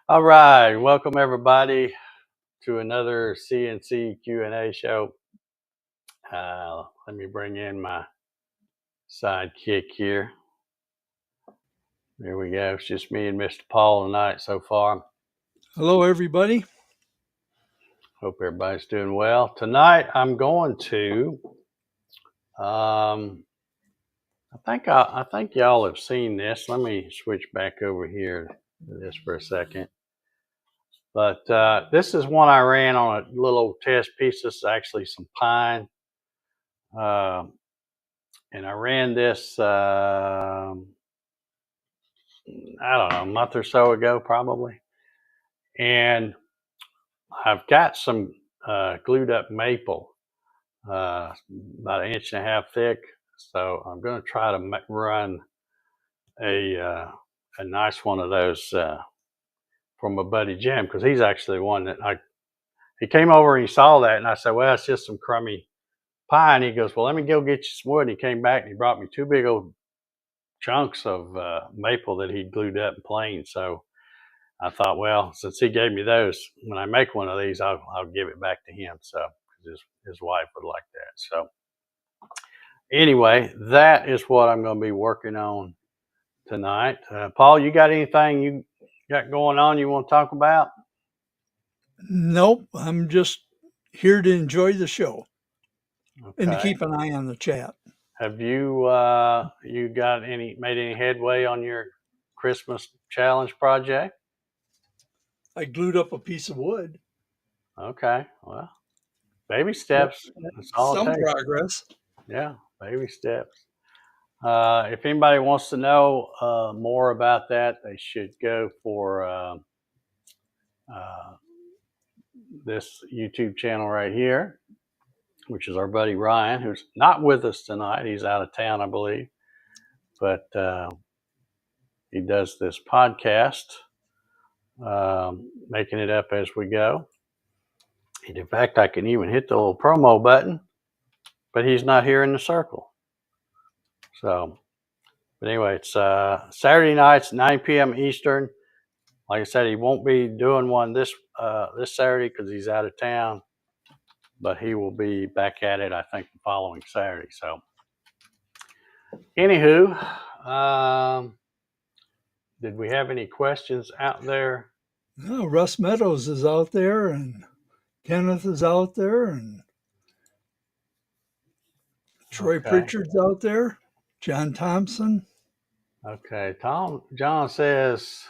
All right, welcome everybody to another CNC Q A show. Let me bring in my sidekick here. There we go. It's just me and Mr. Paul tonight so far. Hello, everybody. Hope everybody's doing well. Tonight I'm going to. I think y'all have seen this. Let me switch back over here to this for a second. But this is one I ran on a little test piece. This is actually some pine. And I ran this, I don't know, a month or so ago, probably. And I've got some glued up maple, about 1.5 inches thick. So I'm going to try to run a nice one of those for my buddy Jim, because he's actually the one that he came over and he saw that, and I said, well, it's just some crummy pine. He goes, well, let me go get you some wood. And he came back and he brought me two big old chunks of maple that he glued up in plain. So I thought, well, since he gave me those, when I make one of these, I'll give it back to him. So his wife would like that. So anyway, that is what I'm going to be working on tonight. Paul, you got anything you got going on you want to talk about? Nope, I'm just here to enjoy the show and to Okay. keep an eye on the chat. Have you made any headway on your Christmas challenge project? I glued up a piece of wood. Okay. Well, baby steps. That's all it Some takes. progress. Yeah, baby steps. If anybody wants to know more about that, they should go for this YouTube channel right here, which is our buddy Ryan, who's not with us tonight. He's out of town, I believe, but he does this podcast, making it up as we go. And in fact, I can even hit the little promo button, but he's not here in the circle. So, but anyway, it's Saturday nights, 9 p.m. Eastern. Like I said, he won't be doing one this Saturday because he's out of town, but he will be back at it, I think, the following Saturday. So, anywho, did we have any questions out there? Oh, Russ Meadows is out there, and Kenneth is out there, and Troy Okay. Pritchard's out there, John Thompson. Okay. John says,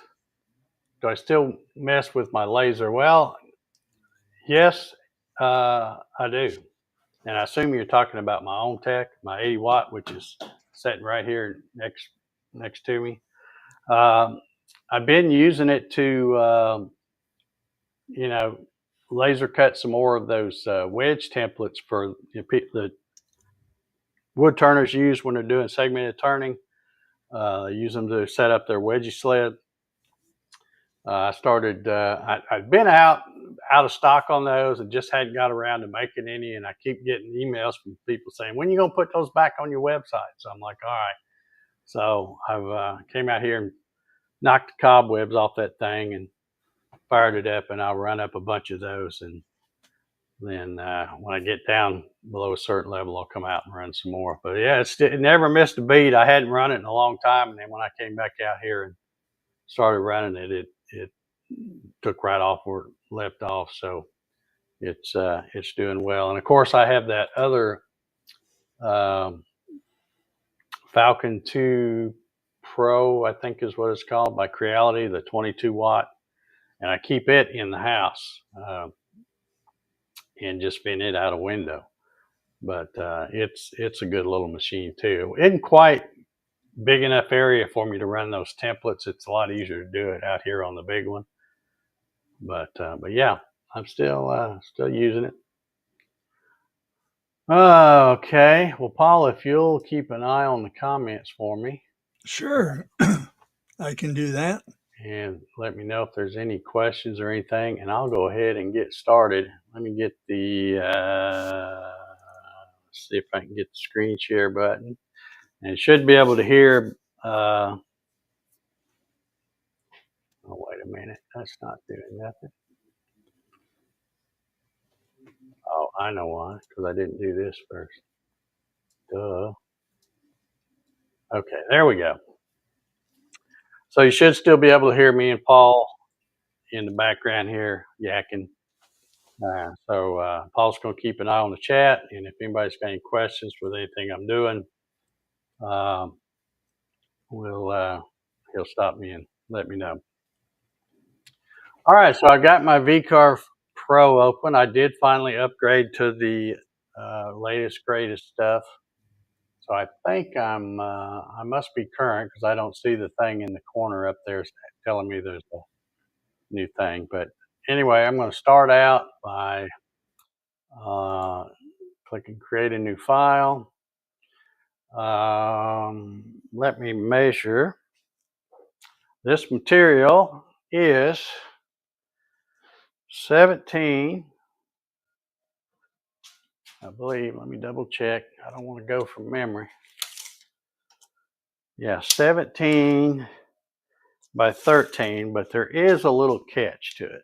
do I still mess with my laser? Well, yes, I do. And I assume you're talking about my own tech, my 80 watt, which is sitting right here next to me. I've been using it to, laser cut some more of those wedge templates for the wood turners use when they're doing segmented turning. Use them to set up their wedgie sled. I started. I'd been out of stock on those and just hadn't got around to making any. And I keep getting emails from people saying, "When are you gonna put those back on your website?" So I'm like, "All right." So I've came out here and knocked the cobwebs off that thing and fired it up, and I'll run up a bunch of those. And then when I get down below a certain level, I'll come out and run some more. But yeah, it never missed a beat. I hadn't run it in a long time, and then when I came back out here and started running it, it took right off where it left off. So it's doing well. And of course, I have that other um, Falcon 2 Pro, I think is what it's called, by Creality, the 22 watt, and I keep it in the house and just spin it out a window. But it's a good little machine too. It isn't quite big enough area for me to run those templates. It's a lot easier to do it out here on the big one. But yeah, I'm still using it. Okay. Well, Paul, if you'll keep an eye on the comments for me. Sure, I can do that. And let me know if there's any questions or anything, and I'll go ahead and get started. Let me get see if I can get the screen share button. And it should be able to hear Oh, wait a minute. That's not doing nothing. Oh, I know why. Because I didn't do this first. Duh. Okay, there we go. So you should still be able to hear me and Paul in the background here yakking. So Paul's going to keep an eye on the chat, and if anybody's got any questions with anything I'm doing, um, he'll stop me and let me know. All right, so I got my VCarve Pro open. I did finally upgrade to the latest, greatest stuff. So I think I must be current because I don't see the thing in the corner up there telling me there's a new thing. But anyway, I'm going to start out by clicking create a new file. Let me measure. This material is 17, I believe. Let me double check. I don't want to go from memory. Yeah, 17 by 13, but there is a little catch to it.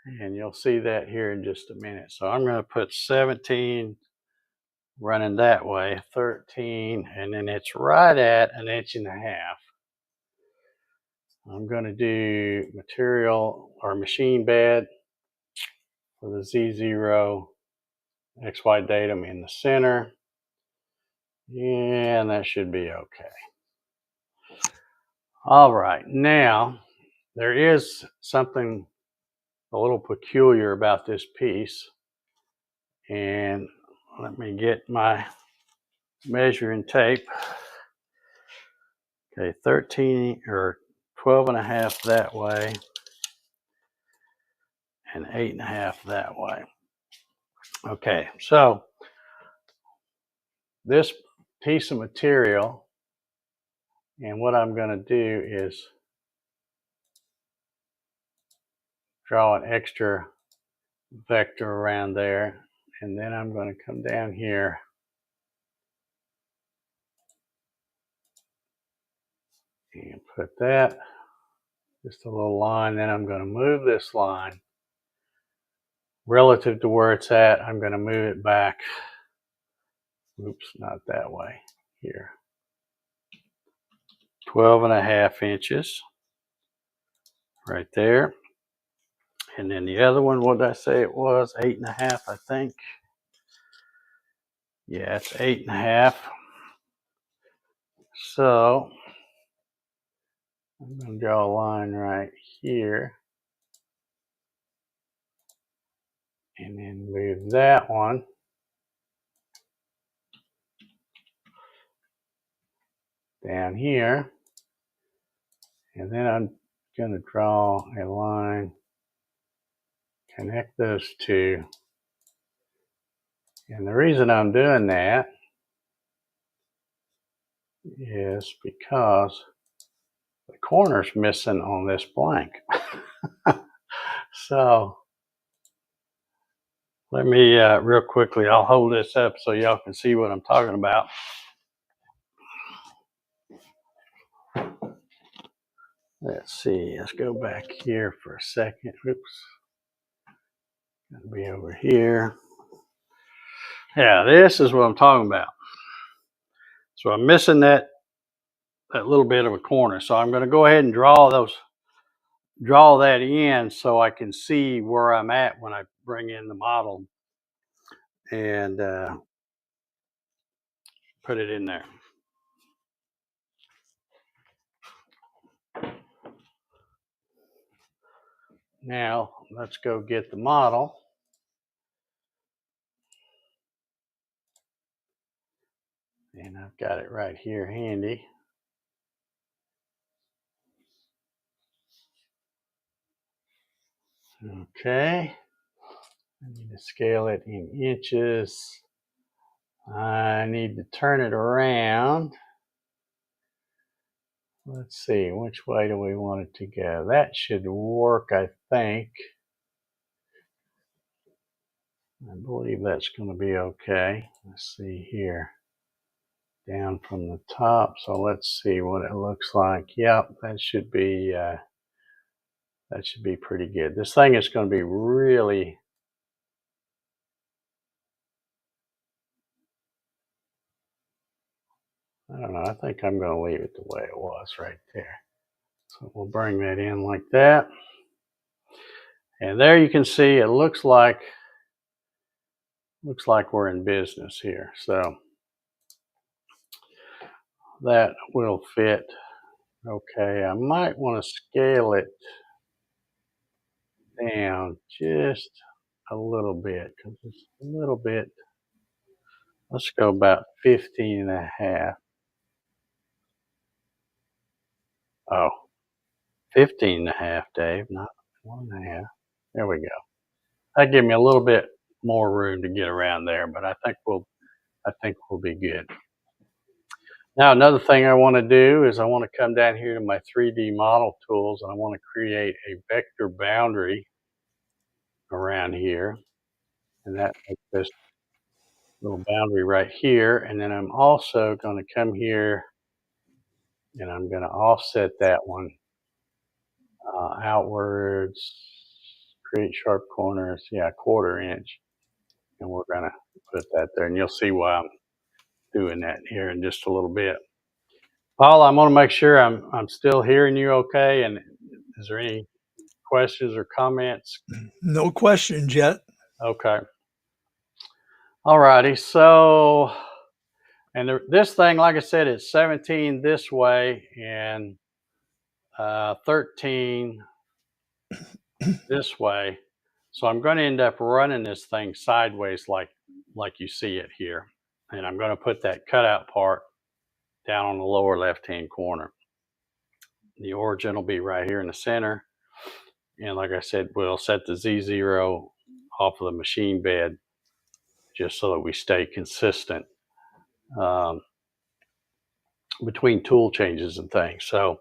And you'll see that here in just a minute. So I'm going to put 17 running that way, 13, and then it's right at 1.5 inches. I'm going to do material or machine bed for the Z0 XY datum in the center. And that should be okay. All right, now there is something a little peculiar about this piece. And let me get my measuring tape. Okay, 13 or 12.5 that way and 8.5 that way. Okay, so this piece of material, and what I'm going to do is draw an extra vector around there, and then I'm going to come down here and put that, just a little line. Then I'm going to move this line relative to where it's at. I'm going to move it back. Oops, not that way. Here. 12.5 inches right there. And then the other one, what did I say it was? 8.5, I think. Yeah, it's 8.5. So I'm going to draw a line right here. And then move that one down here. And then I'm going to draw a line, connect those two. And the reason I'm doing that is because the corner's missing on this blank. So let me real quickly, I'll hold this up so y'all can see what I'm talking about. Let's see, let's go back here for a second. Oops. Gotta be over here. Yeah, this is what I'm talking about. So I'm missing that little bit of a corner. So I'm going to go ahead and draw that in so I can see where I'm at when I bring in the model and put it in there. Now let's go get the model. And I've got it right here handy. Okay. I need to scale it in inches. I need to turn it around. Let's see, which way do we want it to go? That should work, I think. I believe that's going to be okay. Let's see here. down from the top. So let's see what it looks like. Yep, that should be pretty good. This thing is going to be really, I don't know, I think I'm going to leave it the way it was right there. So we'll bring that in like that. And there you can see it looks like we're in business here. So that will fit. Okay, I might want to scale it down just a little bit because it's a little bit. Let's go about 15 and a half. Oh, 15 and a half, Dave, not 1.5. There we go. That gives me a little bit more room to get around there, but I think we'll be good. Now, another thing I want to do is I want to come down here to my 3D model tools and I want to create a vector boundary around here. And that makes this little boundary right here. And then I'm also going to come here and I'm going to offset that one outwards, create sharp corners. Yeah, 1/4 inch. And we're going to put that there. And you'll see why I'm doing that here in just a little bit. Paul, I'm going to make sure I'm still hearing you okay. And is there any questions or comments? No questions yet. Okay. All righty. So, and this thing, like I said, it's 17 this way and 13 this way. So I'm going to end up running this thing sideways like you see it here. And I'm going to put that cutout part down on the lower left-hand corner. The origin will be right here in the center. And like I said, we'll set the Z0 off of the machine bed just so that we stay consistent between tool changes and things. So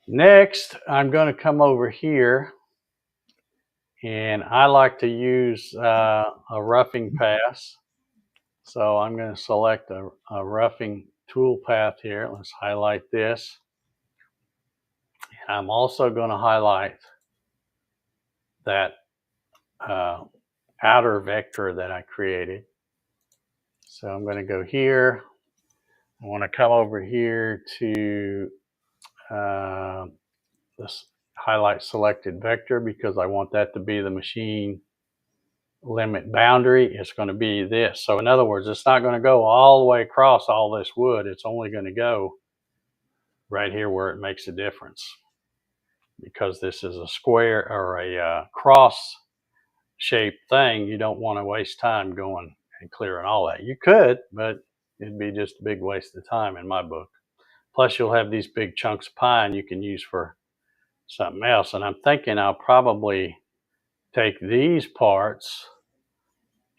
next, I'm going to come over here and I like to use a roughing pass. So I'm going to select a roughing tool path here. Let's highlight this. And I'm also going to highlight that outer vector that I created. So I'm going to go here. I want to come over here to this highlight selected vector because I want that to be the machine limit boundary. It's going to be this. So in other words, it's not going to go all the way across all this wood. It's only going to go right here where it makes a difference. Because this is a square or a cross shaped thing, you don't want to waste time going and clearing all that. You could, but it'd be just a big waste of time in my book. Plus you'll have these big chunks of pine you can use for something else. And I'm thinking I'll probably take these parts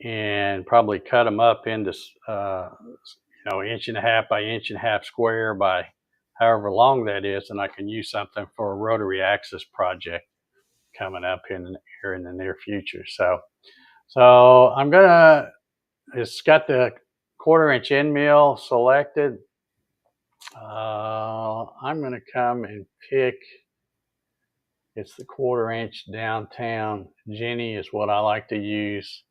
and probably cut them up into 1.5 by 1.5 square by however long that is, and I can use something for a rotary axis project coming up here in the near future. So I'm gonna, it's got the 1/4 inch end mill selected. I'm gonna come and pick, it's the 1/4 inch downtown Jenny is what I like to use.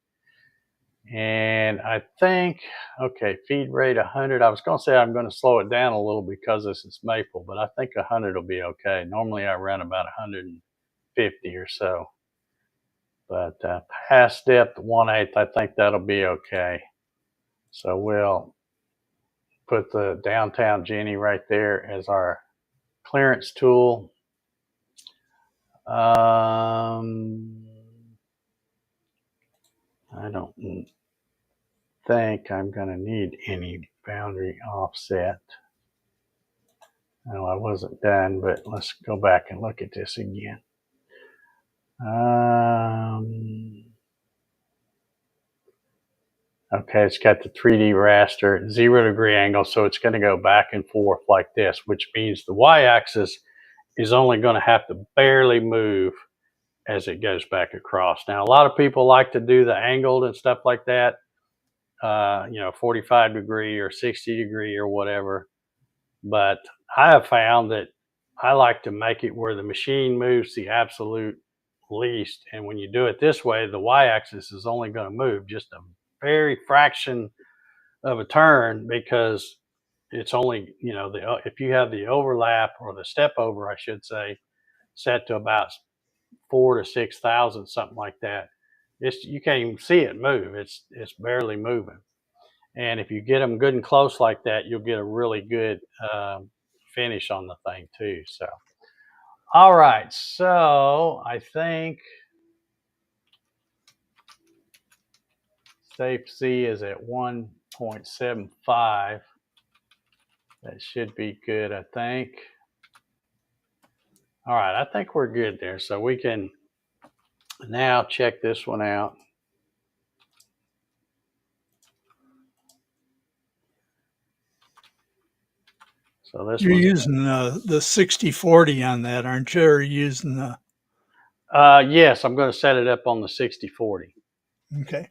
And I think, okay, feed rate 100. I was going to say I'm going to slow it down a little because this is maple, but I think 100 will be okay. Normally I run about 150 or so. But past depth 1/8, I think that'll be okay. So we'll put the downtown Jenny right there as our clearance tool. I don't think I'm going to need any boundary offset. No, I wasn't done, but let's go back and look at this again. Okay, it's got the 3D raster, 0-degree angle, so it's going to go back and forth like this, which means the y-axis is only going to have to barely move as it goes back across. Now, a lot of people like to do the angled and stuff like that. 45 degree or 60 degree or whatever. But I have found that I like to make it where the machine moves the absolute least. And when you do it this way, the y-axis is only going to move just a very fraction of a turn, because it's only, if you have the overlap, or the step over, I should say, set to about 4 to 6 thousand, something like that, you can't even see it move. It's barely moving. And if you get them good and close like that, you'll get a really good finish on the thing too. So, all right. So I think safe C is at 1.75. That should be good, I think. All right, I think we're good there. So we can now check this one out. So this You're one's using the 60/40 on that, aren't you? Or using the yes, I'm going to set it up on the 60/40. okay.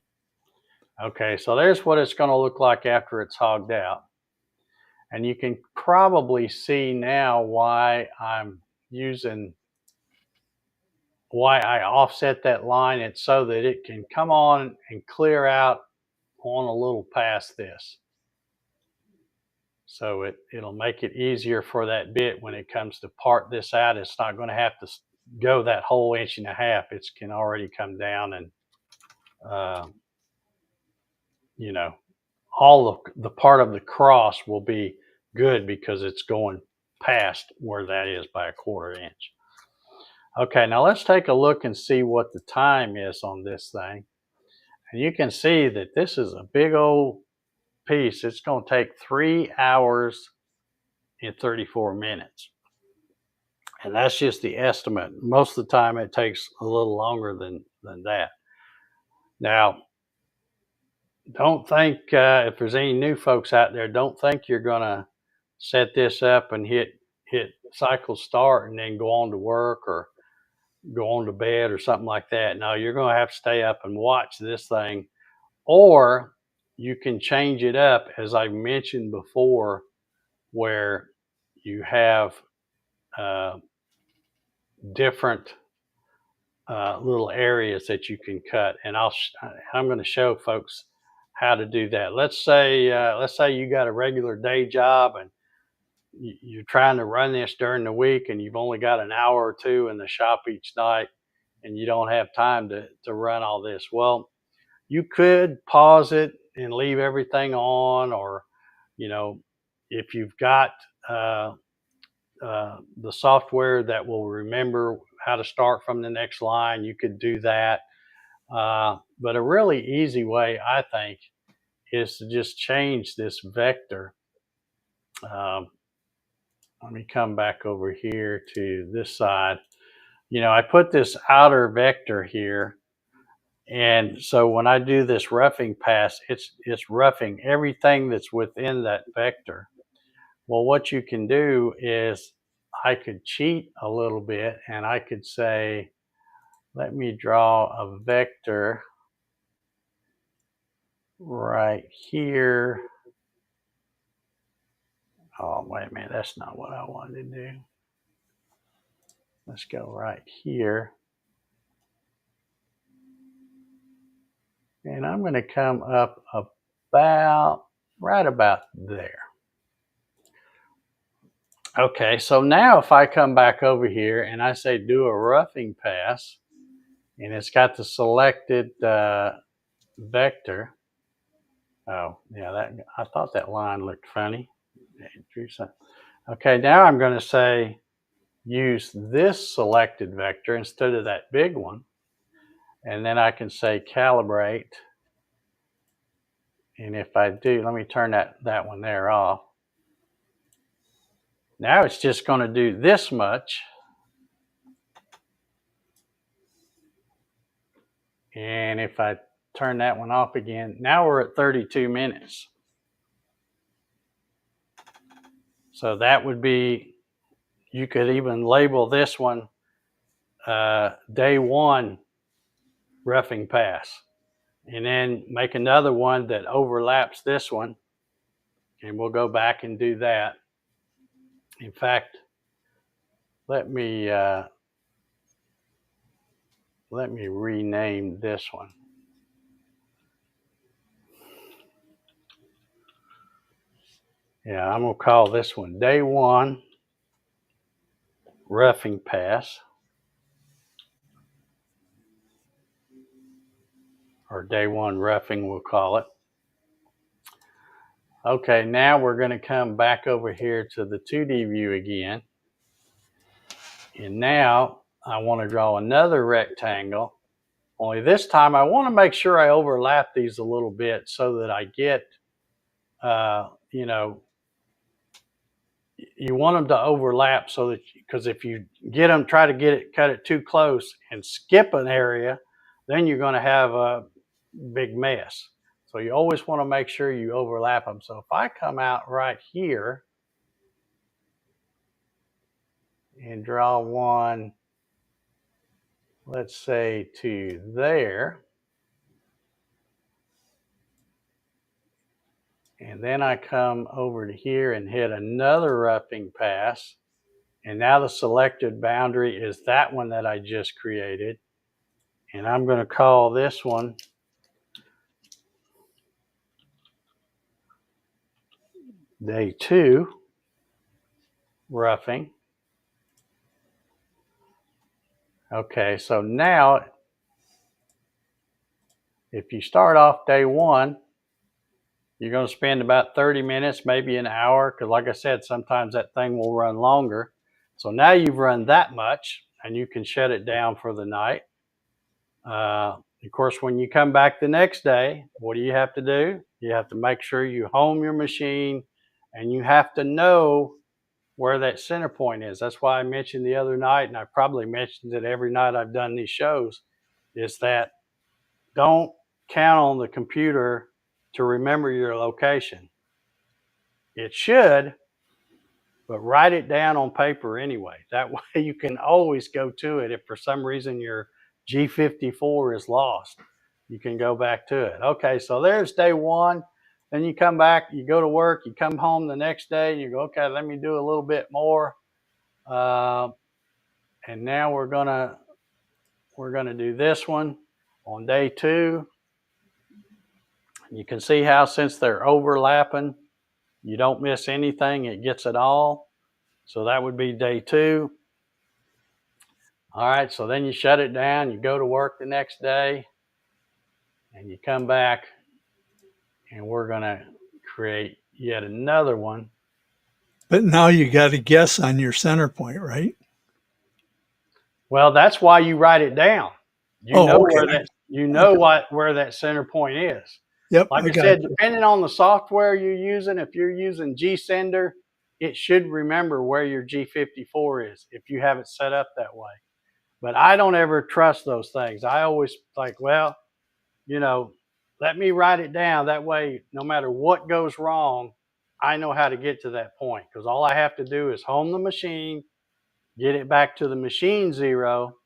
Okay, so there's what it's going to look like after it's hogged out. And you can probably see now why I offset that line. It's so that it can come on and clear out on a little past this. So it'll make it easier for that bit when it comes to part this out. It's not going to have to go that whole 1.5 inches. It can already come down, and all of the part of the cross will be good because it's going past where that is by 1/4 inch. Okay, now let's take a look and see what the time is on this thing. And you can see that this is a big old piece. It's going to take 3 hours and 34 minutes. And that's just the estimate. Most of the time it takes a little longer than that. Now, don't think, if there's any new folks out there, don't think you're going to set this up and hit cycle start and then go on to work or go on to bed or something like that. No, you're going to have to stay up and watch this thing. Or you can change it up, as I mentioned before, where you have different little areas that you can cut. And I'm going to show folks how to do that. Let's say you got a regular day job and you're trying to run this during the week, and you've only got an hour or two in the shop each night, and you don't have time to run all this. Well, you could pause it and leave everything on, or if you've got the software that will remember how to start from the next line, you could do that. But a really easy way, I think, is to just change this vector. Let me come back over here to this side. I put this outer vector here. And so when I do this roughing pass, it's roughing everything that's within that vector. Well, what you can do is I could cheat a little bit, and I could say, let me draw a vector right here. Oh, wait a minute, that's not what I wanted to do. Let's go right here. And I'm going to come up right about there. Okay, so now if I come back over here and I say do a roughing pass, and it's got the selected vector. Oh, yeah, I thought that line looked funny. Okay, now I'm going to say use this selected vector instead of that big one. And then I can say calibrate. And if I do, let me turn that one there off. Now it's just going to do this much. And if I turn that one off again, now we're at 32 minutes. So that would be, you could even label this one day 1 roughing pass. and then make another one that overlaps this one, and we'll go back and do that. In fact, let me rename this one. Yeah, I'm gonna call this one Day 1 Roughing Pass, or Day 1 Roughing, we'll call it. Okay, now we're going to come back over here to the 2D view again. And now I want to draw another rectangle. Only this time I want to make sure I overlap these a little bit so that I get, you know, you want them to overlap so that, because if you get them, try to cut it too close and skip an area, then you're going to have a big mess. So you always want to make sure you overlap them. So if I come out right here and draw one, let's say to there, and then I come over to here and hit another roughing pass, and now the selected boundary is that one that I just created, and I'm going to call this one Day 2 Roughing. Okay, so now if you start off Day 1, you're going to spend about 30 minutes, maybe an hour, because like I said, sometimes that thing will run longer. So now you've run that much, and you can shut it down for the night. Of course, when you come back the next day, what do you have to do? You have to make sure you home your machine, and you have to know where that center point is. That's why I mentioned the other night, and I probably mentioned it every night I've done these shows, is that don't count on the computer to remember your location. It should, but write it down on paper anyway. That way you can always go to it if for some reason your G54 is lost. You can go back to it. Okay, so there's Day 1. Then you come back, you go to work, you come home the next day, and you go, okay, let me do a little bit more. And now we're gonna do this one on Day 2. You can see how, since they're overlapping, you don't miss anything, it gets it all. So that would be Day 2. All right, so then you shut it down, you go to work the next day, and you come back, and we're gonna create yet another one. But now you got to guess on your center point, right? Well, that's why you write it down. You know okay. where that center point is. Yep, Like I said, depending on the software you're using, if you're using G-Sender, it should remember where your G54 is if you have it set up that way. But I don't ever trust those things. I always like, well, you know, let me write it down. That way, no matter what goes wrong, I know how to get to that point, because all I have to do is home the machine, get it back to the machine 0,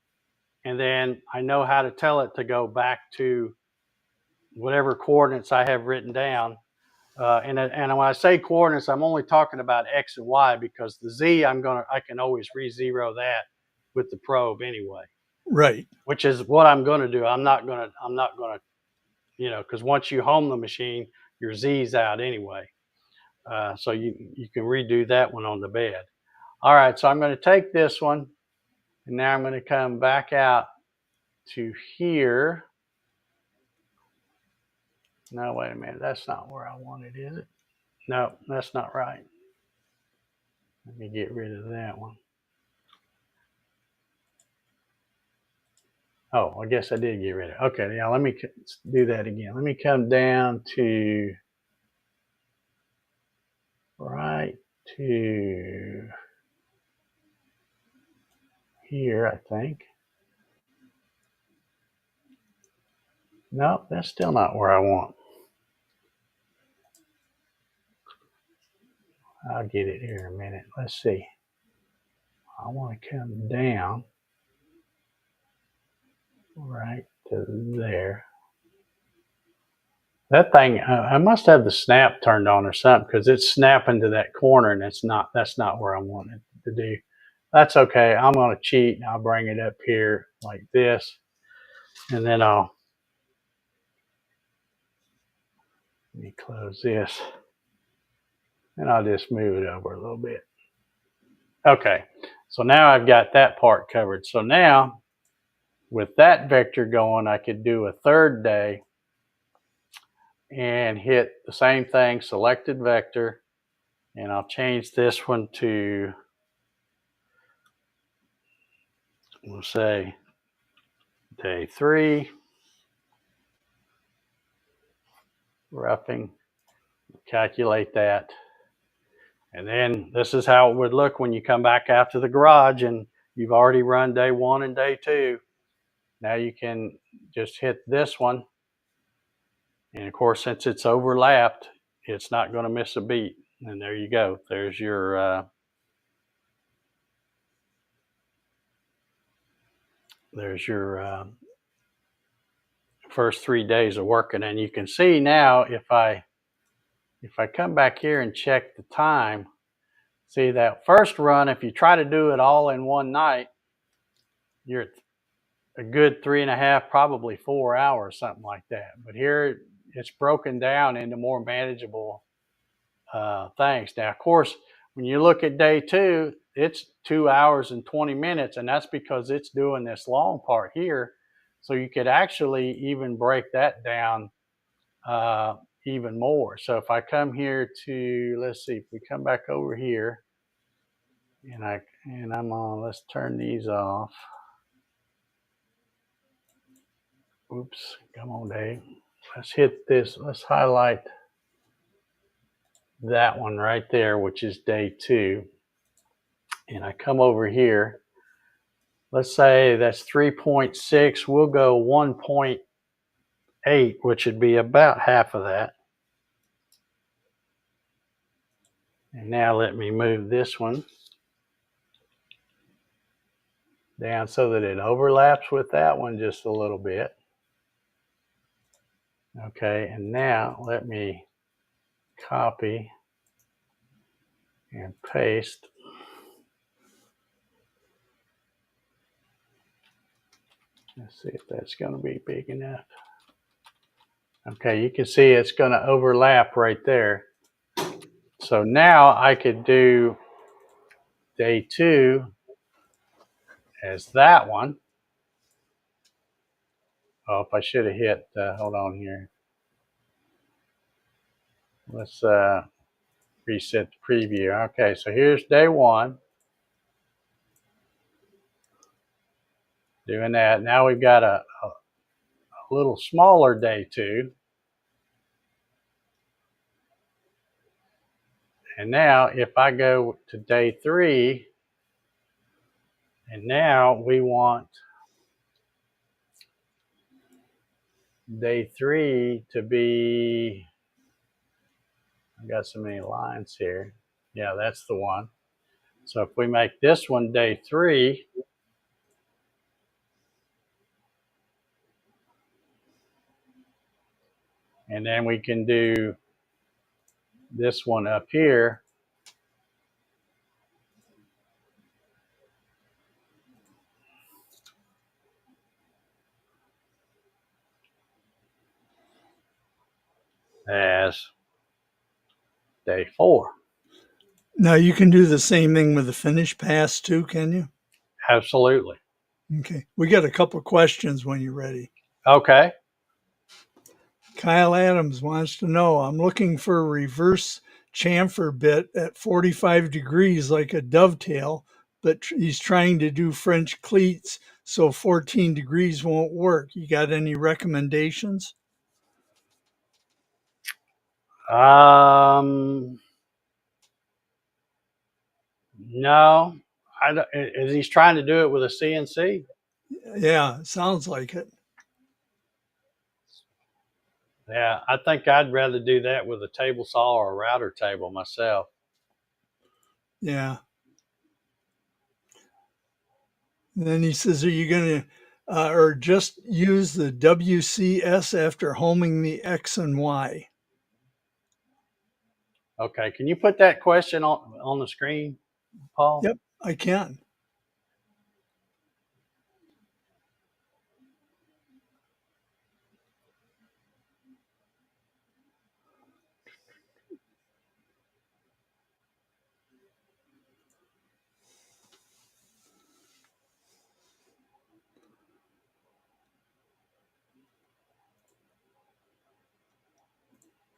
and then I know how to tell it to go back to whatever coordinates I have written down. And when I say coordinates, I'm only talking about X and Y, because the Z, I can always re-zero that with the probe anyway. Right. Which is what I'm going to do. I'm not going to, because once you home the machine, your Z's out anyway. So you can redo that one on the bed. All right, so I'm going to take this one, and now I'm going to come back out to here. No, wait a minute. That's not where I want it, is it? No, that's not right. Let me get rid of that one. Oh, I guess I did get rid of it. Okay, now let me do that again. Let me come down to right to here, I think. No, that's still not where I want. I'll get it here in a minute. Let's see. I want to come down right to there. That thing, I must have the snap turned on or something because it's snapping to that corner, and that's not where I want it to do. That's okay. I'm going to cheat, and I'll bring it up here like this, and then let me close this, and I'll just move it over a little bit. Okay, so now I've got that part covered. So now, with that vector going, I could do a third day and hit the same thing, selected vector, and I'll change this one to, we'll say, day 3, roughing, calculate that. And then this is how it would look when you come back out to the garage and you've already run day 1 and day 2. Now you can just hit this one. And of course, since it's overlapped, it's not going to miss a beat. And there you go. There's your first 3 days of working. And you can see now, if I come back here and check the time, see that first run, if you try to do it all in one night, you're a good 3.5, probably 4 hours, something like that. But here it's broken down into more manageable things. Now, of course, when you look at day 2, it's 2 hours and 20 minutes, and that's because it's doing this long part here. So you could actually even break that down even more. So if I come here to, let's see, if we come back over here, and I'm on, let's turn these off. Oops, come on, Dave. Let's hit this, let's highlight that one right there, which is day 2. And I come over here, let's say that's 3.6, we'll go 1.8, which would be about half of that. And now let me move this one down so that it overlaps with that one just a little bit. Okay, and now let me copy and paste. Let's see if that's going to be big enough. Okay, you can see it's going to overlap right there. So now I could do day 2 as that one. Oh, if I should have hit, hold on here. Let's reset the preview. Okay, so here's day 1. Doing that. Now we've got a little smaller day 2. And now if I go to day 3, and now we want day 3 to be, I've got so many lines here. Yeah, that's the one. So if we make this one day 3, and then we can do this one up here, as day 4. Now you can do the same thing with the finish pass too, can you? Absolutely. Okay. We got a couple of questions when you're ready. Okay. Kyle Adams wants to know, I'm looking for a reverse chamfer bit at 45 degrees like a dovetail, but he's trying to do French cleats, so 14 degrees won't work. You got any recommendations? No. Is he trying to do it with a CNC? Yeah, sounds like it. Yeah, I think I'd rather do that with a table saw or a router table myself. Yeah. And then he says, are you going to or just use the WCS after homing the X and Y. Okay, can you put that question on the screen, Paul? Yep, I can.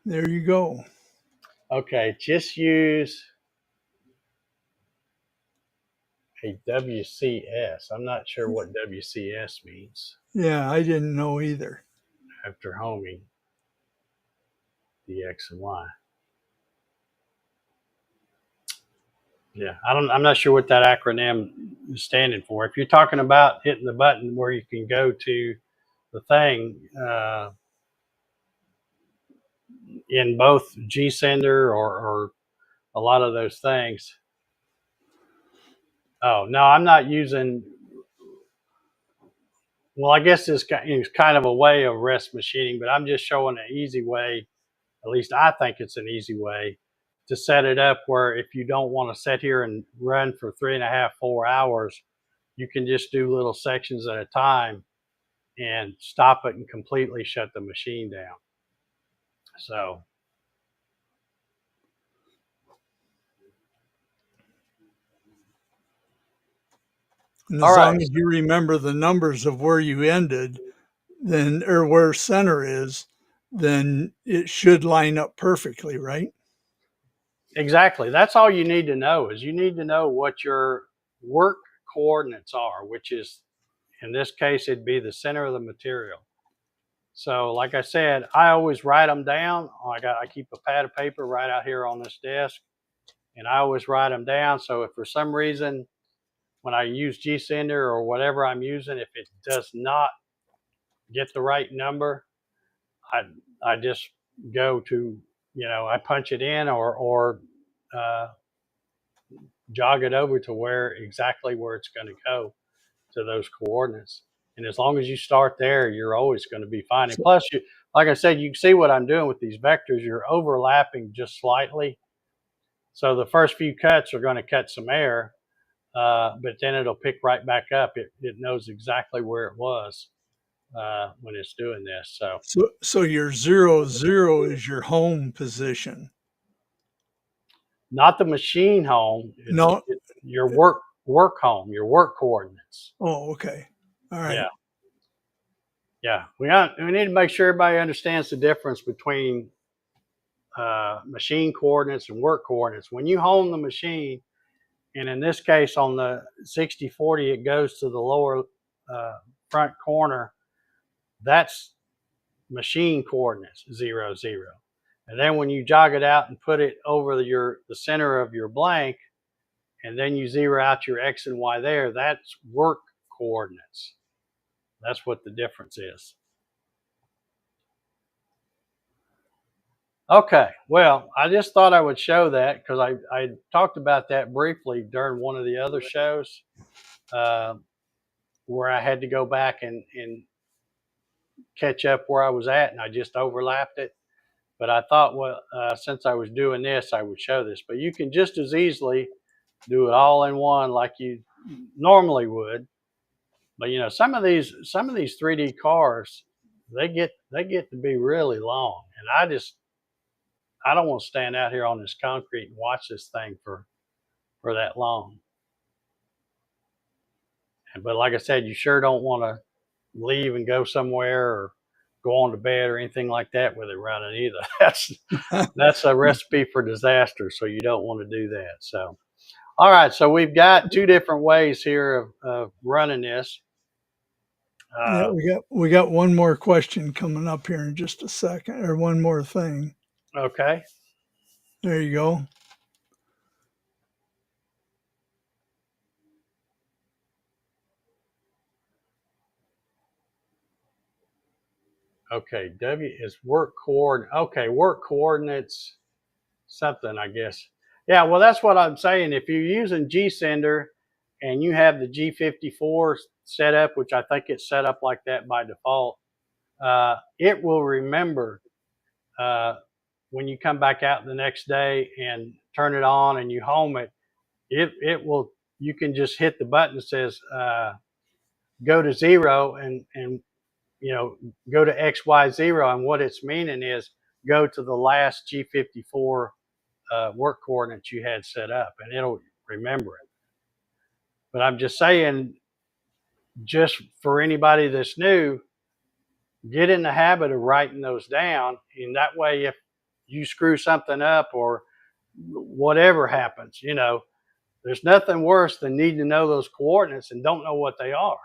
There you go. Okay, just use a WCS. I'm not sure what WCS means Yeah, I didn't know either. after homing the X and Y. Yeah, I'm not sure what that acronym is standing for. If you're talking about hitting the button where you can go to the thing in both G Sender or a lot of those things. Oh no, I'm not using. Well, I guess it's kind of a way of rest machining, but I'm just showing an easy way. At least I think it's an easy way to set it up where if you don't want to sit here and run for 3.5, 4 hours, you can just do little sections at a time and stop it and completely shut the machine down. So, And all as right. long as you remember the numbers of where you ended, then or where center is, then it should line up perfectly, right? Exactly. That's all you need to know is you need to know what your work coordinates are, which is, in this case, it'd be the center of the material. So like I said, I always write them down. I keep a pad of paper right out here on this desk, and I always write them down. So if for some reason when I use G-Sender or whatever I'm using, if it does not get the right number, I just go to, I punch it in or uh, jog it over to exactly where it's going to go to those coordinates. And as long as you start there, you're always going to be fine. And So, plus, like I said, you can see what I'm doing with these vectors. You're overlapping just slightly. So the first few cuts are going to cut some air, but then it'll pick right back up. It knows exactly where it was when it's doing this. So so your 0, 0 is your home position. not the machine home. No. It's your work home, your work coordinates. Oh, okay. All right. Yeah. Yeah, we need to make sure everybody understands the difference between machine coordinates and work coordinates. When you home the machine, and in this case on the 60/40, it goes to the lower front corner. That's machine coordinates 0, 0. And then when you jog it out and put it over the center of your blank, and then you zero out your X and Y there, that's work coordinates. That's what the difference is. Okay, well, I just thought I would show that because I talked about that briefly during one of the other shows uh, where I had to go back and catch up where I was at, and I just overlapped it. But I thought, well, since I was doing this, I would show this. But you can just as easily do it all in one like you normally would. But some of these 3D cars, they get to be really long, and I don't want to stand out here on this concrete and watch this thing for that long. But like I said, you sure don't want to leave and go somewhere or go on to bed or anything like that with it running either. That's a recipe for disaster. So you don't want to do that. So, all right. So we've got two different ways here of running this. Yeah, we got one more question coming up here in just a second, or one more thing. Okay. There you go. Okay. W is work coordinate. Okay. Work coordinates something, I guess. Yeah. Well, that's what I'm saying. If you're using G Sender and you have the G54 set up, which I think it's set up like that by default, it will remember when you come back out the next day and turn it on and you home it, it will, you can just hit the button that says go to 0 and go to XY0, and what it's meaning is go to the last G54 work coordinates you had set up, and it'll remember it. But I'm just saying, just for anybody that's new, get in the habit of writing those down, and that way if you screw something up or whatever happens, there's nothing worse than needing to know those coordinates and don't know what they are.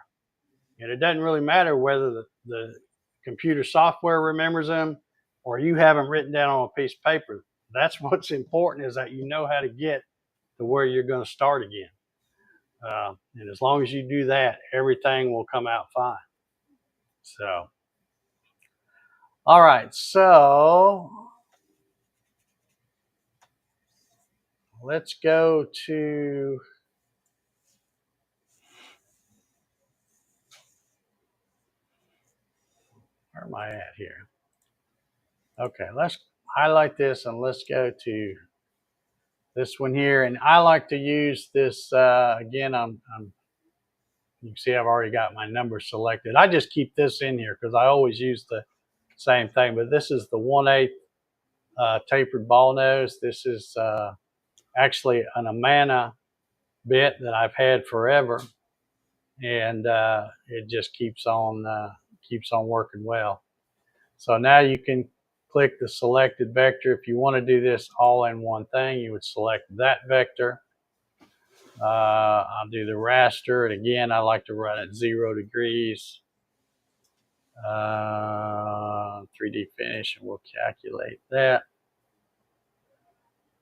And it doesn't really matter whether the computer software remembers them or you have them written down on a piece of paper. That's what's important, is that you know how to get to where you're going to start again. And as long as you do that, everything will come out fine. So, all right. So let's go to, where am I at here? Okay, let's highlight this and let's go to this one here. And I like to use this, again, you can see I've already got my number selected. I just keep this in here because I always use the same thing, but this is the 1/8 tapered ball nose. This is actually an Amana bit that I've had forever, and it just keeps on working well. So now you can click the selected vector. If you want to do this all in one thing, you would select that vector. I'll do the raster, and again, I like to run at 0 degrees. 3D finish, and we'll calculate that.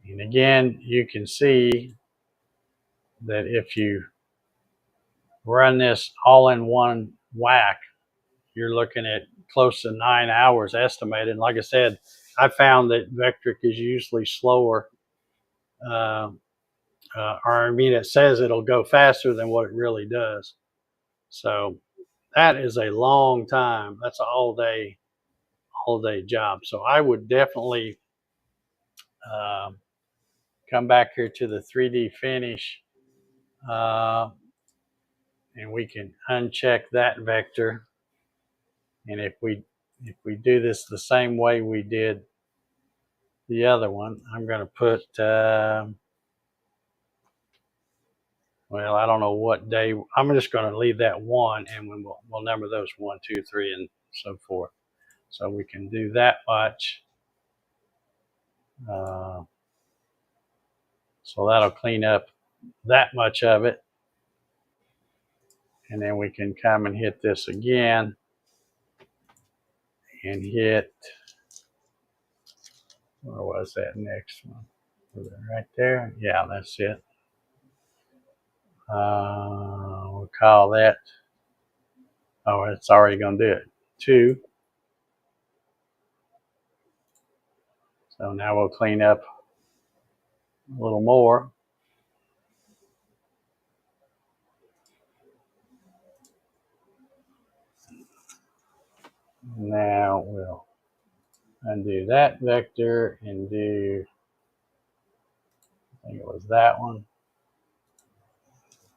And again, you can see that if you run this all in one whack, you're looking at close to 9 hours estimated. And like I said, I found that Vectric is usually slower, it says it'll go faster than what it really does. So that is a long time. That's an all day job. So I would definitely come back here to the 3D finish, and we can uncheck that vector. And if we do this the same way we did the other one, I'm going to put, well, I don't know what day. I'm just going to leave that 1, and we'll number those 1, 2, 3, and so forth. So we can do that much. So that'll clean up that much of it. And then we can come and hit this again and hit, where was that next one? Was it right there? Yeah, that's it. We'll call that, oh, it's already going to do it, 2. So now we'll clean up a little more. Now we'll undo that vector and do, I think it was that one.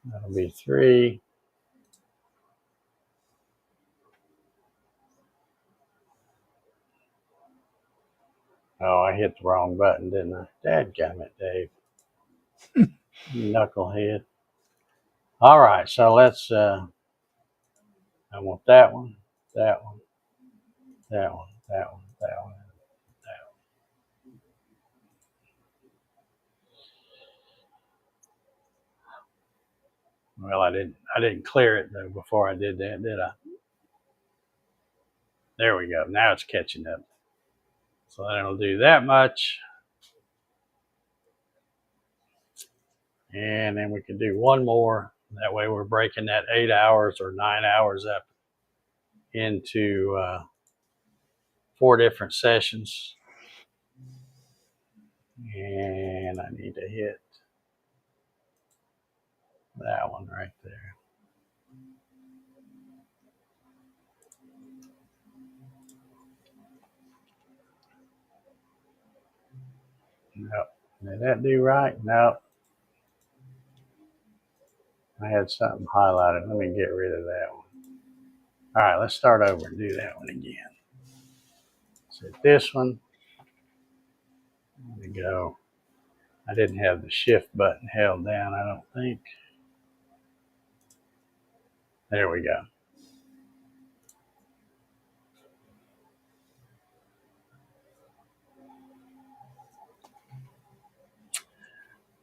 That'll be 3. Oh, I hit the wrong button, didn't I? Dadgummit, Dave. Knucklehead. All right, so let's, I want that one, that one, that one, that one, that one, that one. Well, I didn't clear it though before I did that, did I? There we go. Now it's catching up. So that'll do that much. And then we can do one more. That way we're breaking that 8 hours or 9 hours up into 4 different sessions. And I need to hit that one right there. Nope. Did that do right? Nope. I had something highlighted. Let me get rid of that one. All right, let's start over and do that one again. So this one, there we go. I didn't have the shift button held down, I don't think. There we go.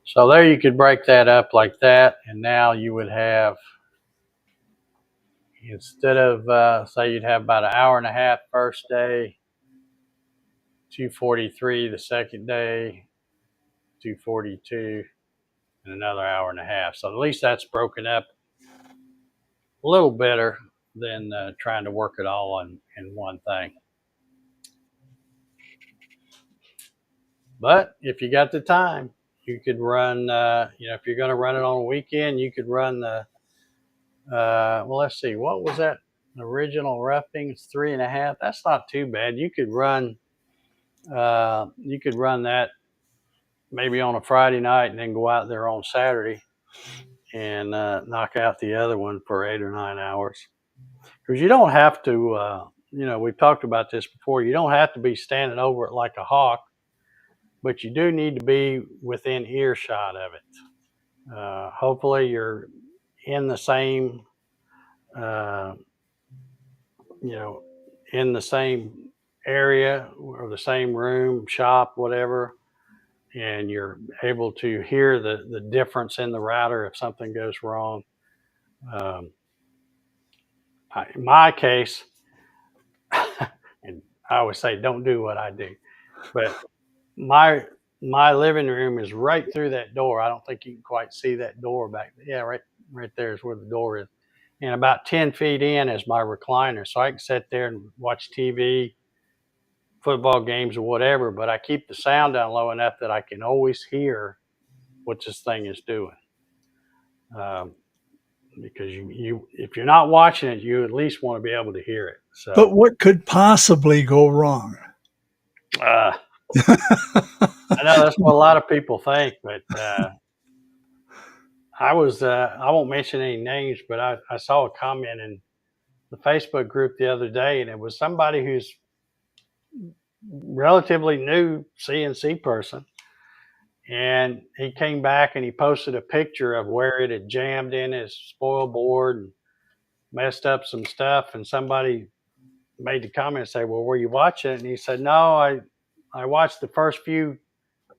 So there you could break that up like that, and now you would have, instead of, say you'd have about an hour and a half first day, 2:43 the second day, 2:42, and another hour and a half. So at least that's broken up a little better than trying to work it all in one thing. But if you got the time, you could run, if you're going to run it on a weekend, you could run well, let's see, what was that original roughing? It's 3.5. That's not too bad. You could run that maybe on a Friday night and then go out there on Saturday and knock out the other one for 8 or 9 hours. Because you don't have to, we've talked about this before. You don't have to be standing over it like a hawk, but you do need to be within earshot of it. Hopefully you're in the same, uh, in the same area or the same room, shop, whatever, and you're able to hear the difference in the router if something goes wrong. Um, in my case, and I always say don't do what I do, but my my living room is right through that door. I don't think you can quite see that door back there. Yeah, right there is where the door is. And about 10 feet in is my recliner. So I can sit there and watch TV, football games or whatever, but I keep the sound down low enough that I can always hear what this thing is doing. Because you if you're not watching it, you at least want to be able to hear it. So, But what could possibly go wrong? uh, I know that's what a lot of people think, but I won't mention any names, but I saw a comment in the Facebook group the other day, and it was somebody who's relatively new CNC person. And he came back and he posted a picture of where it had jammed in his spoil board and messed up some stuff. And somebody made the comment and say, well, were you watching it? And he said, no, I watched the first few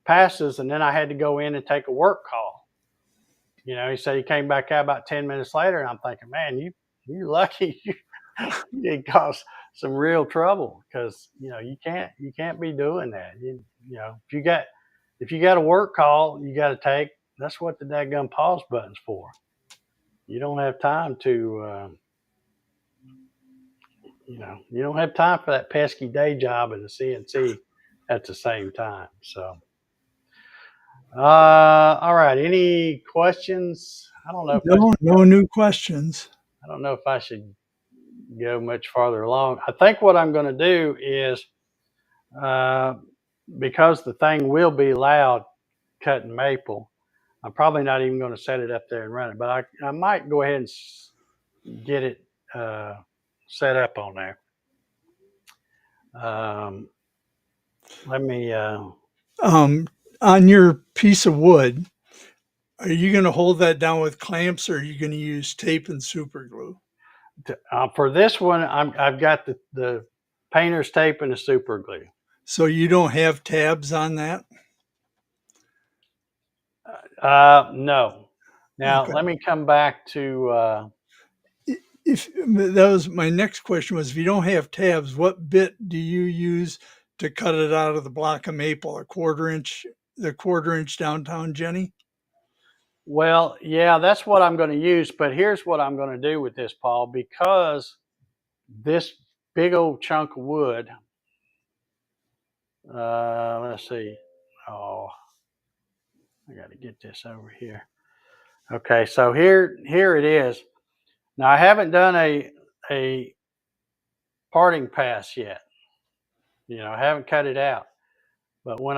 passes and then I had to go in and take a work call. He said he came back out about 10 minutes later, and I'm thinking, man, you're lucky it caused some real trouble, because you can't be doing that. If you got a work call you got to take, that's what the dadgum pause button's for. You don't have time to you don't have time for that pesky day job and the CNC at the same time. So all right, any questions? I don't know if No new questions. I don't know if I should go much farther along. I think what I'm going to do is, because the thing will be loud cutting maple, I'm probably not even going to set it up there and run it, but I might go ahead and get it set up on there. Let me. On your piece of wood, are you going to hold that down with clamps, or are you going to use tape and super glue? For this one, I've got the painter's tape and the super glue. So you don't have tabs on that? No. Now Okay. let me come back to. If that was my next question, was if you don't have tabs, what bit do you use to cut it out of the block of maple? The quarter inch downtown Jenny? Well, yeah, that's what I'm going to use. But here's what I'm going to do with this, Paul, because this big old chunk of wood. Let's see. Oh, I got to get this over here. Okay, so here it is. Now I haven't done a parting pass yet. I haven't cut it out. But when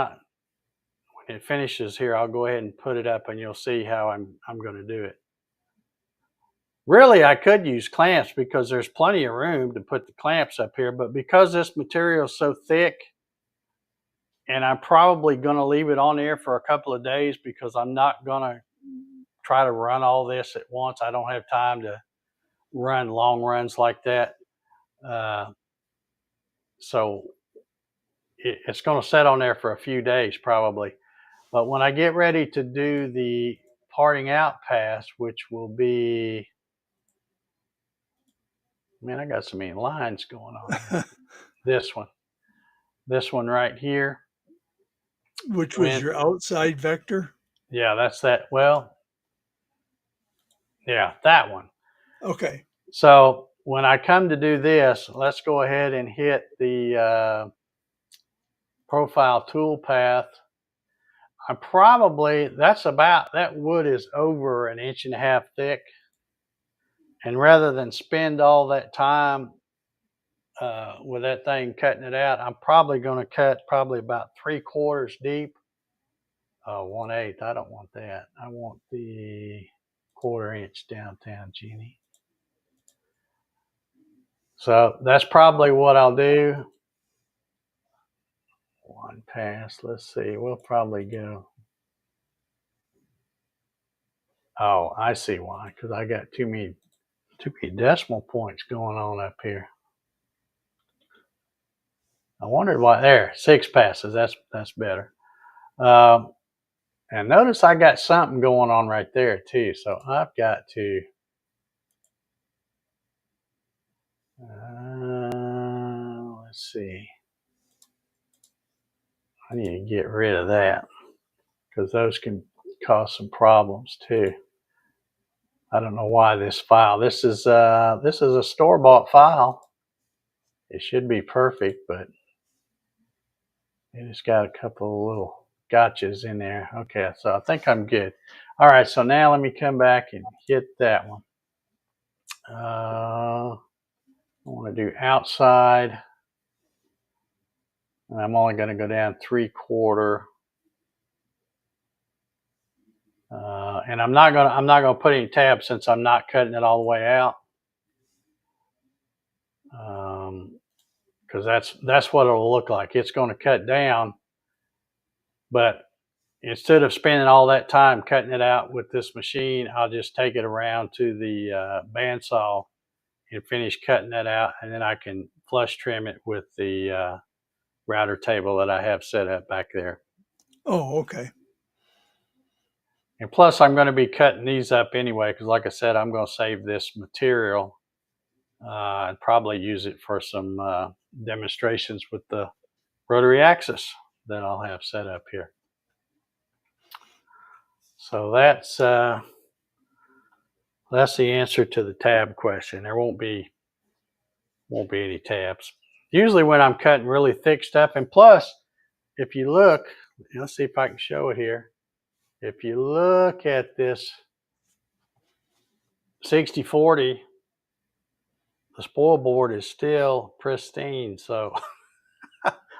it finishes here, I'll go ahead and put it up and you'll see how I'm going to do it. Really, I could use clamps because there's plenty of room to put the clamps up here, but because this material is so thick, and I'm probably going to leave it on there for a couple of days because I'm not going to try to run all this at once. I don't have time to run long runs like that. So it's going to set on there for a few days probably. But when I get ready to do the parting out pass, which will be, man, I got so many lines going on. This one right here. Which was your outside vector? Yeah, that's that. Well, yeah, that one. Okay. So when I come to do this, let's go ahead and hit the profile toolpath. That wood is over 1.5 inches thick. And rather than spend all that time with that thing cutting it out, I'm probably going to cut probably about 3/4 deep. 1/8. I don't want that. I want the 1/4 inch downtown, Jeannie. So that's probably what I'll do. One pass. Let's see. We'll probably go. Oh, I see why. Because I got too many decimal points going on up here. I wondered why. There, 6 passes. That's better. And notice I got something going on right there too. So I've got to. Let's see. I need to get rid of that because those can cause some problems too. I don't know why this file. This is a store-bought file. It should be perfect, but it just got a couple of little gotchas in there. Okay, so I think I'm good. All right, so now let me come back and hit that one. I want to do outside. And I'm only going to go down 3/4. And I'm not gonna put any tabs since I'm not cutting it all the way out. Because that's what it'll look like. It's going to cut down, but instead of spending all that time cutting it out with this machine, I'll just take it around to the bandsaw and finish cutting that out, and then I can flush trim it with the router table that I have set up back there. Oh, okay. And plus, I'm going to be cutting these up anyway, because like I said, I'm going to save this material and probably use it for some demonstrations with the rotary axis that I'll have set up here. So that's the answer to the tab question. There won't be any tabs. Usually when I'm cutting really thick stuff, and plus, if you look, let's see if I can show it here. If you look at this 60/40, the spoil board is still pristine, so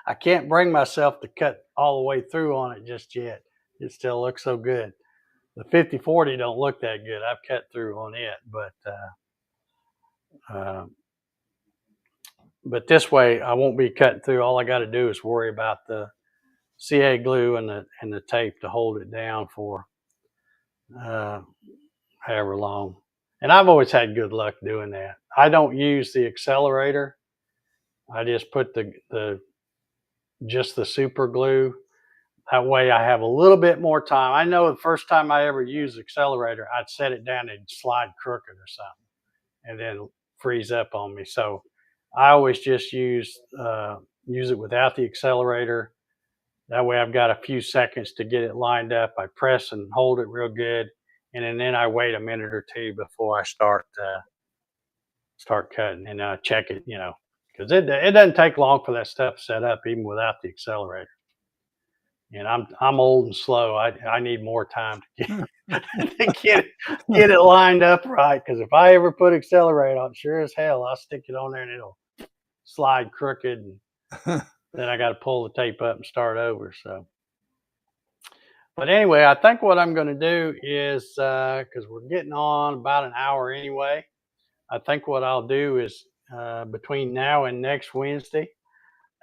I can't bring myself to cut all the way through on it just yet. It still looks so good. The 50/40 don't look that good. I've cut through on it, but this way I won't be cutting through. All I got to do is worry about the CA glue and the tape to hold it down for however long. And I've always had good luck doing that. I don't use the accelerator. I just put just the super glue. That way I have a little bit more time. I know the first time I ever used accelerator, I'd set it down and slide crooked or something and then freeze up on me. So I always just use it without the accelerator. That way I've got a few seconds to get it lined up. I press and hold it real good. And then I wait a minute or two before I start cutting and check it, because it doesn't take long for that stuff to set up even without the accelerator. And I'm old and slow. I need more time to get it lined up right. Because if I ever put accelerator on, sure as hell, I'll stick it on there and it'll slide crooked, and then I got to pull the tape up and start over. So But anyway, I think what I'm going to do is, because we're getting on about an hour anyway, I think what I'll do is between now and next Wednesday,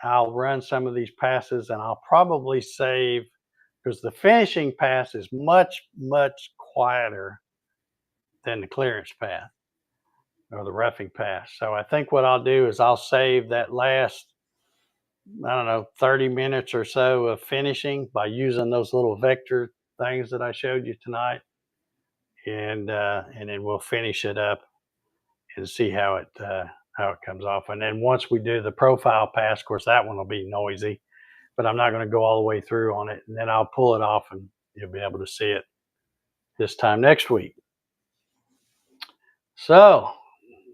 I'll run some of these passes and I'll probably save, because the finishing pass is much, much quieter than the clearance path or the roughing pass. So I think what I'll do is I'll save that last, I don't know, 30 minutes or so of finishing by using those little vector things that I showed you tonight. And then we'll finish it up and see how it comes off. And then once we do the profile pass, of course, that one will be noisy, but I'm not going to go all the way through on it. And then I'll pull it off and you'll be able to see it this time next week. So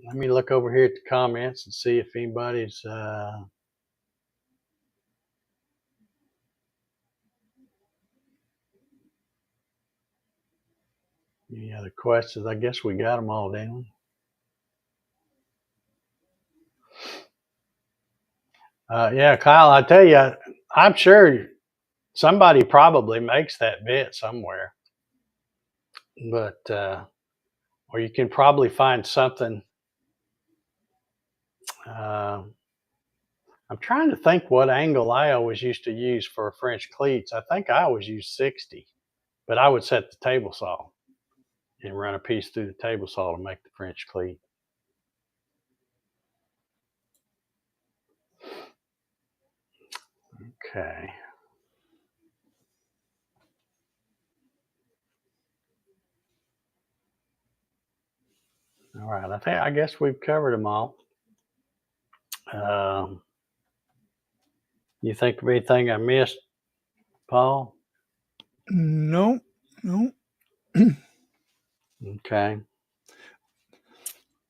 let me look over here at the comments and see if anybody's any other questions. I guess we got them all down. Yeah, Kyle, I tell you, I'm sure somebody probably makes that bit somewhere, but or you can probably find something. I'm trying to think what angle I always used to use for French cleats. I think I always used 60, but I would set the table saw and run a piece through the table saw to make the French cleat. Okay. All right. I guess we've covered them all. You think of anything I missed, Paul? No. Okay.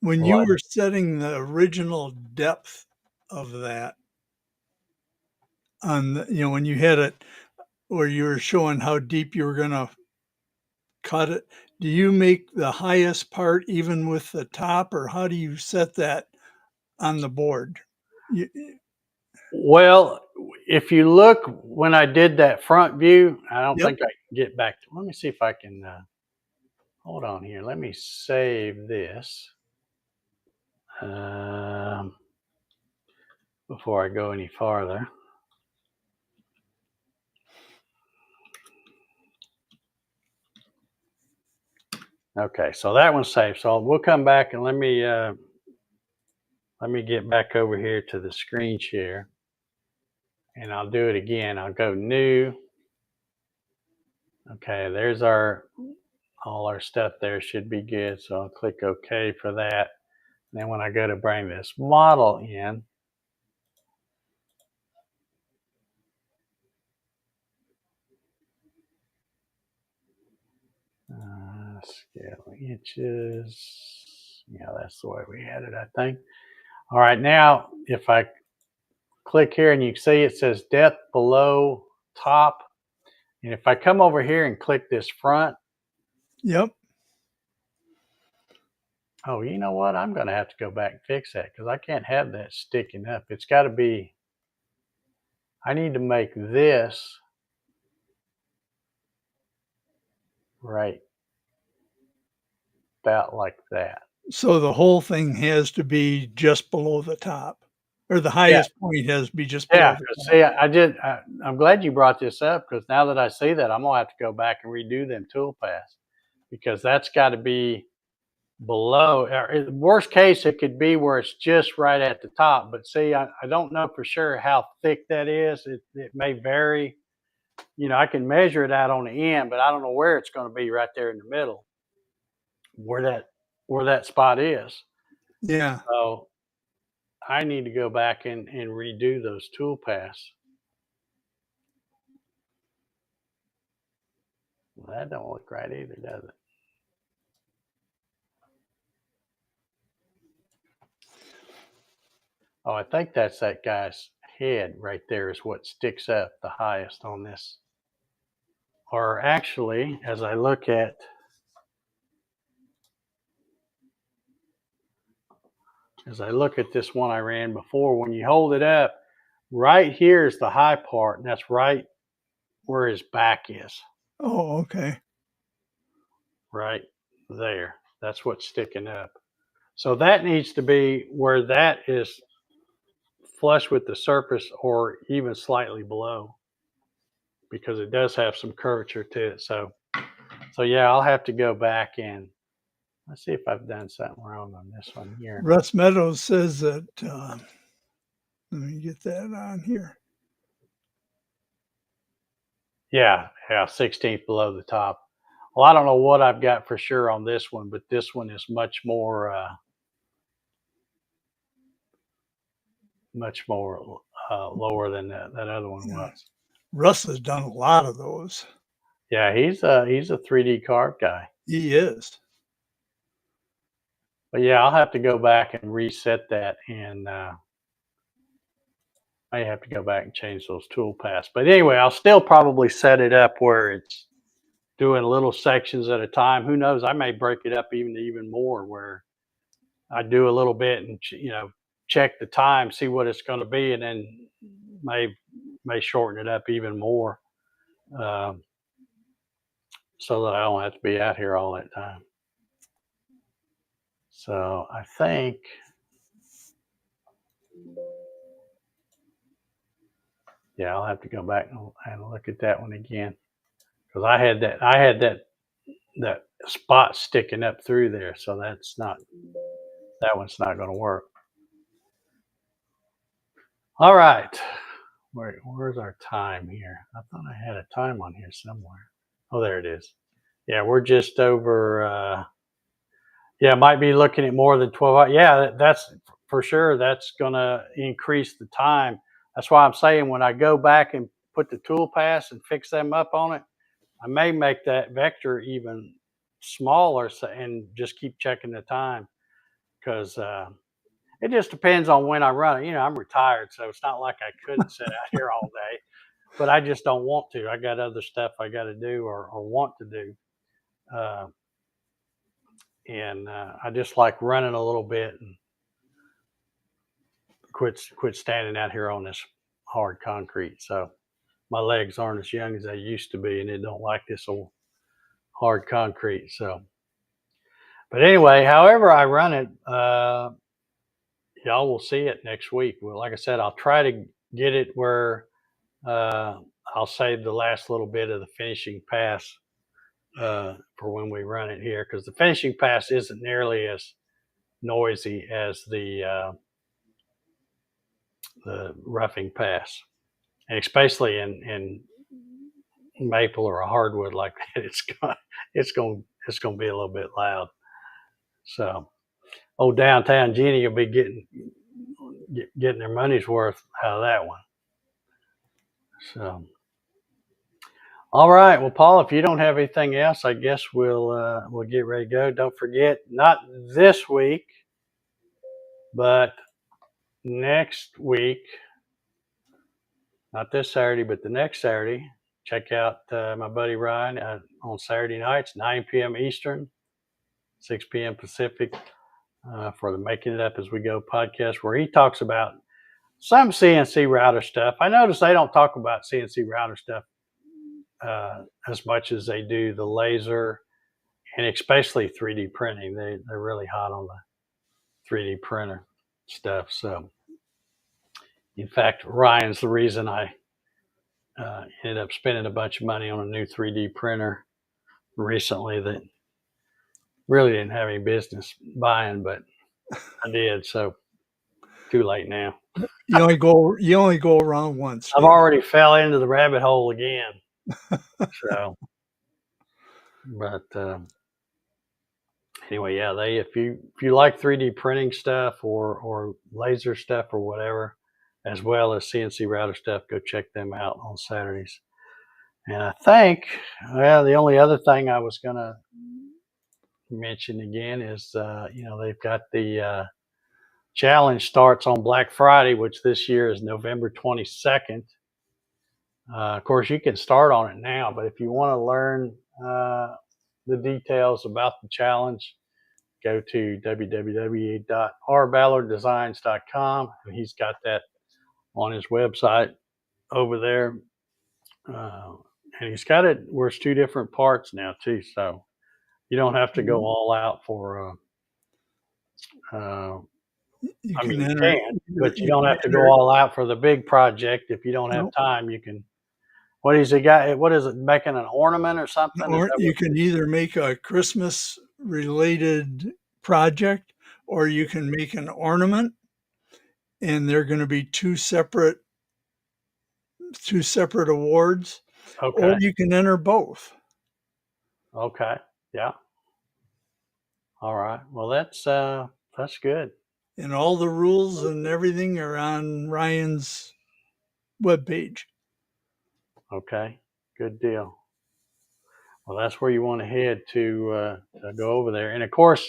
When you were setting the original depth of that on the, when you had it where you were showing how deep you were going to cut it, do you make the highest part even with the top, or how do you set that on the board? Well, if you look when I did that front view, I don't Yep. think I can get back to. Let me see if I can. Hold on here. Let me save this before I go any farther. Okay, so that one's saved. So we'll come back and let me get back over here to the screen share, and I'll do it again. I'll go new. Okay, there's all our stuff there should be good. So I'll click OK for that. And then when I go to bring this model in, scale inches. Yeah, that's the way we had it, I think. All right, now if I click here and you can see it says depth below top. And if I come over here and click this front. Yep. Oh, you know what? I'm going to have to go back and fix that because I can't have that sticking up. It's got to be, I need to make this right about like that. So the whole thing has to be just below the top, or the highest point has to be just below Yeah, the top. see, I'm glad you brought this up because now that I see that, I'm going to have to go back and redo them toolpaths because that's got to be below. Or worst case, it could be where it's just right at the top. But see, I don't know for sure how thick that is. It may vary. I can measure it out on the end, but I don't know where it's going to be right there in the middle, where that spot is. Yeah. So I need to go back and redo those toolpaths. Well, that don't look right either, does it? Oh, I think that's that guy's head right there is what sticks up the highest on this. Or actually, as I look at this one I ran before, when you hold it up, right here is the high part, and that's right where his back is. Oh, okay. right there. That's what's sticking up. So that needs to be where that is flush with the surface or even slightly below, because it does have some curvature to it. So yeah, I'll have to go back and let's see if I've done something wrong on this one here. Russ Meadows says that, let me get that on here. Yeah, 16th below the top. Well, I don't know what I've got for sure on this one, but this one is much more lower than that other one Yeah. was. Russ has done a lot of those. Yeah, he's a 3D carve guy. He is. But yeah, I'll have to go back and reset that, and I have to go back and change those toolpaths. But anyway, I'll still probably set it up where it's doing little sections at a time. Who knows? I may break it up even more, where I do a little bit and check the time, see what it's going to be, and then may shorten it up even more, um, so that I don't have to be out here all that time. So I think, yeah, I'll have to go back and look at that one again, because I had that spot sticking up through there, so that one's not going to work. All right, where's our time here? I thought I had a time on here somewhere. Oh, there it is. Yeah, we're just over. Yeah, might be looking at more than 12 hours. Yeah, that's for sure. That's going to increase the time. That's why I'm saying when I go back and put the tool paths and fix them up on it, I may make that vector even smaller, and just keep checking the time, because it just depends on when I run it. I'm retired, so it's not like I couldn't sit out here all day, but I just don't want to. I got other stuff I got to do, or want to do. Uh, and I just like running a little bit and quit standing out here on this hard concrete. So my legs aren't as young as they used to be, and they don't like this old hard concrete. So, but anyway, however I run it, y'all will see it next week. Well, like I said, I'll try to get it where uh, I'll save the last little bit of the finishing pass for when we run it here, because the finishing pass isn't nearly as noisy as the roughing pass, and especially in maple or a hardwood like that, it's going to be a little bit loud. So, old downtown Jenny will be getting their money's worth out of that one. So, all right. Well, Paul, if you don't have anything else, I guess we'll get ready to go. Don't forget, not this week, but next week, not this Saturday, but the next Saturday, check out my buddy Ryan on Saturday nights, 9 p.m. Eastern, 6 p.m. Pacific, for the Making It Up As We Go podcast, where he talks about some CNC router stuff. I notice they don't talk about CNC router stuff as much as they do the laser, and especially 3D printing. They're really hot on the 3D printer stuff. So, in fact, Ryan's the reason I ended up spending a bunch of money on a new 3D printer recently that really didn't have any business buying, but I did. So, too late now. You only go around once. I've already fell into the rabbit hole again. So, but anyway, yeah, if you like 3D printing stuff or laser stuff or whatever, as well as CNC router stuff, go check them out on Saturdays. And I think, well, the only other thing I was going to mention again is, they've got the challenge starts on Black Friday, which this year is November 22nd. Of course, you can start on it now, but if you want to learn the details about the challenge, go to www.rballarddesigns.com. He's got that on his website over there. and he's got it where it's 2 different parts now too. So you don't have to go Mhm. all out for. Uh, You I mean, can you enter, can, but you you don't can have to go enter, all out for the big project. If you don't have no, time, you can. What is he got? What is it? Making an ornament or something? Is or that you what? can either make a Christmas related project or you can make an ornament, and they're going to be two separate awards, or Okay. you can enter both. Okay. Yeah. All right. Well, that's good. And all the rules and everything are on Ryan's webpage. Okay. Good deal. Well, that's where you want to head to go over there. And of course,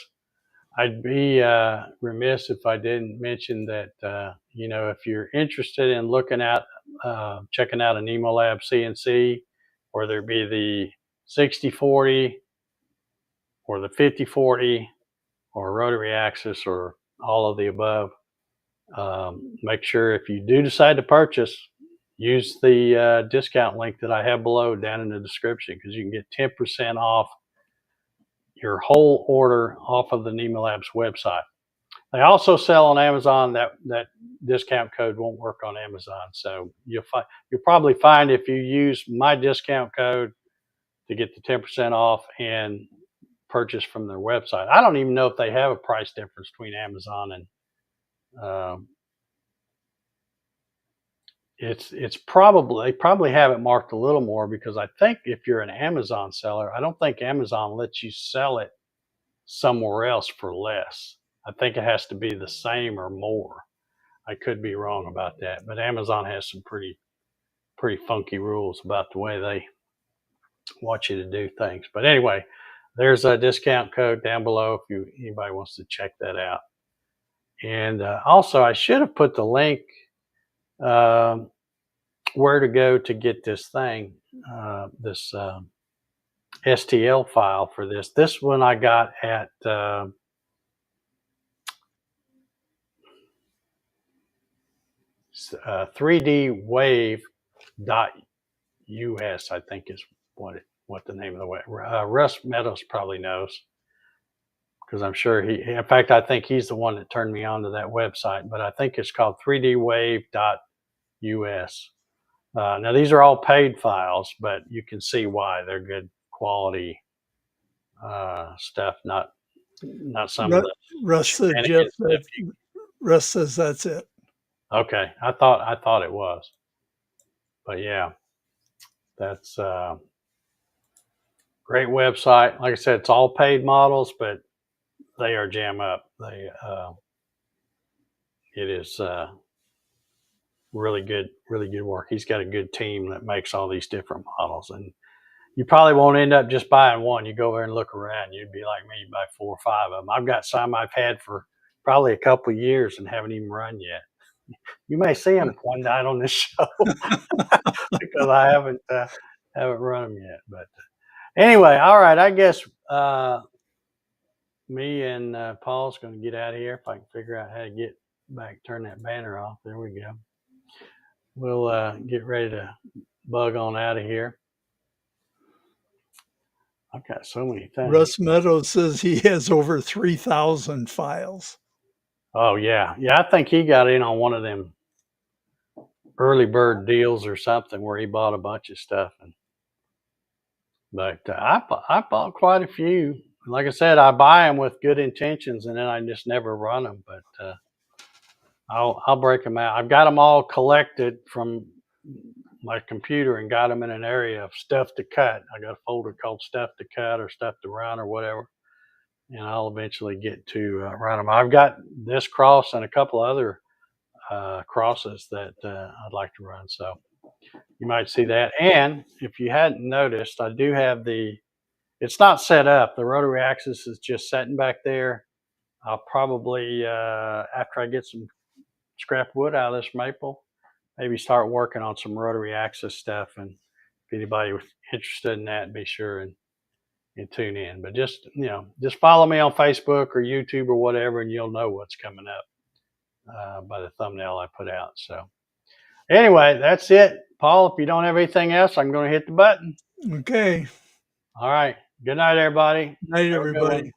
I'd be remiss if I didn't mention that, if you're interested in looking at, checking out an Emolab CNC, whether it be the 6040 or the 5040 or rotary axis or all of the above, make sure if you do decide to purchase, use the discount link that I have below down in the description because you can get 10% off your whole order off of the NEMA Labs website. They also sell on Amazon. That discount code won't work on Amazon, so you'll probably find if you use my discount code to get the 10% off and purchase from their website. I don't even know if they have a price difference between Amazon and it's probably they probably have it marked a little more because I think if you're an Amazon seller, I don't think Amazon lets you sell it somewhere else for less. I think it has to be the same or more. I could be wrong about that, but Amazon has some pretty funky rules about the way they want you to do things. But anyway, there's a discount code down below if anybody wants to check that out. And also, I should have put the link um, where to go to get this thing, this STL file for this. This one I got at 3dwave.us, I think is what the name of the web. Russ Meadows probably knows because I'm sure in fact, I think he's the one that turned me on to that website, but I think it's called 3dwave.us. Now these are all paid files, but you can see why they're good quality stuff, not some of the Russ said, Jeff, shenanigans stuff. Russ says that's it. Okay, I thought it was, but yeah, that's great website. Like I said, it's all paid models, but they are jam up. It is really good work. He's got a good team that makes all these different models, and you probably won't end up just buying one. You go there and look around. You'd be like me, you buy 4 or 5 of them. I've got some I've had for probably a couple of years and haven't even run yet. You may see them one night on this show because I haven't run them yet. But anyway, all right. I guess me and Paul's going to get out of here if I can figure out how to get back, turn that banner off. There we go. We'll get ready to bug on out of here. I've got so many things. Russ Meadows says he has over 3,000 files. Oh yeah, I think he got in on one of them early bird deals or something where he bought a bunch of stuff. But I bought quite a few. Like I said, I buy them with good intentions, and then I just never run them. But I'll break them out. I've got them all collected from my computer and got them in an area of stuff to cut. I got a folder called stuff to cut or stuff to run or whatever, and I'll eventually get to run them. I've got this cross and a couple other crosses that I'd like to run. So you might see that. And if you hadn't noticed, I do have it's not set up. The rotary axis is just sitting back there. I'll probably, after I get some scrap wood out of this maple, maybe start working on some rotary axis stuff. And if anybody was interested in that, be sure and tune in. But just follow me on Facebook or YouTube or whatever, and you'll know what's coming up by the thumbnail I put out. So anyway, that's it. Paul, if you don't have anything else, I'm going to hit the button. Okay. All right. Good night, everybody. Night, Have a good one. everybody.